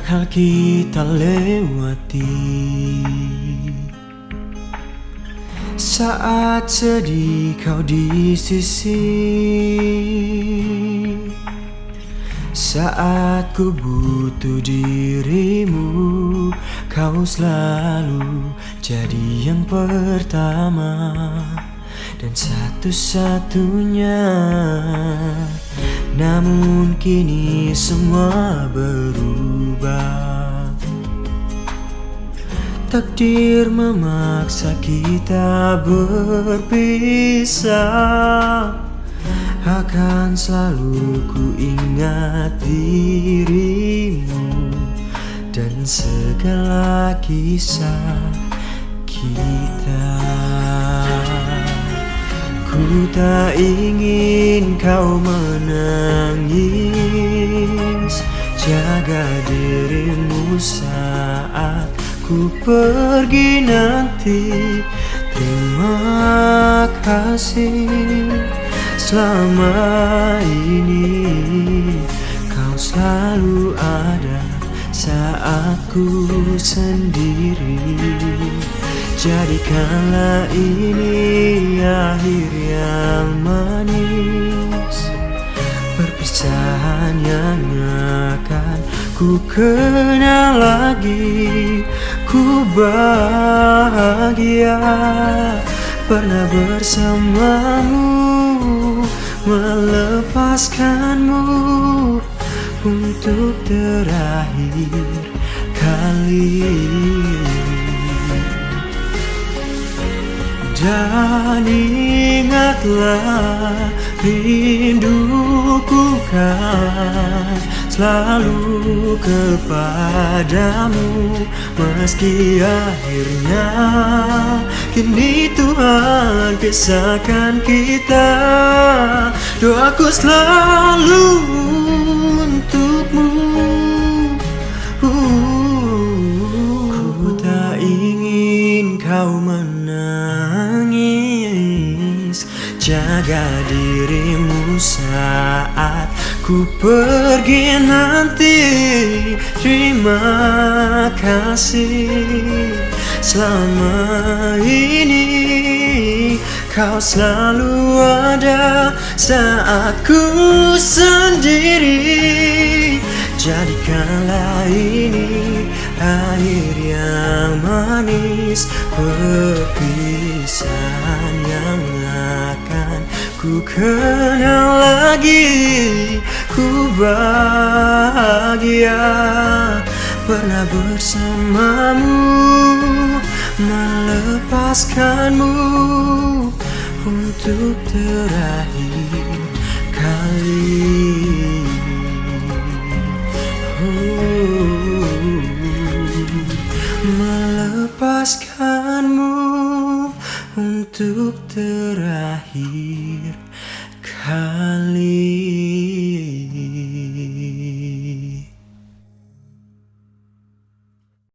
hal kita lewati. Saat sedih kau di sisi, saat ku butuh dirimu, kau selalu jadi yang pertama dan satu-satunya. Namun kini semua berubah. Takdir memaksa kita berpisah. Akan selalu ku ingat dirimu dan segala kisah kita. Ku tak ingin kau menangis. Jaga dirimu saat ku pergi nanti. Terima kasih selama ini kau selalu ada saat ku sendiri. Jadikanlah ini akhir yang manis, perpisahan yang akan ku kenal lagi. Ku bahagia pernah bersamamu, melepaskanmu untuk terakhir kali. Dan ingatlah, rinduku kan selalu kepadamu. Meski akhirnya kini Tuhan pisahkan kita, doaku selalu untukmu. Ku tak ingin kau menangis. Jaga dirimu saat ku pergi nanti. Terima kasih selama ini kau selalu ada saat ku sendiri. Jadikanlah ini akhir yang manis, perpisahan yang akan ku kenal lagi. Ku bahagia pernah bersamamu, melepaskanmu untuk terakhir kali. Melepaskanmu untuk terakhir kali.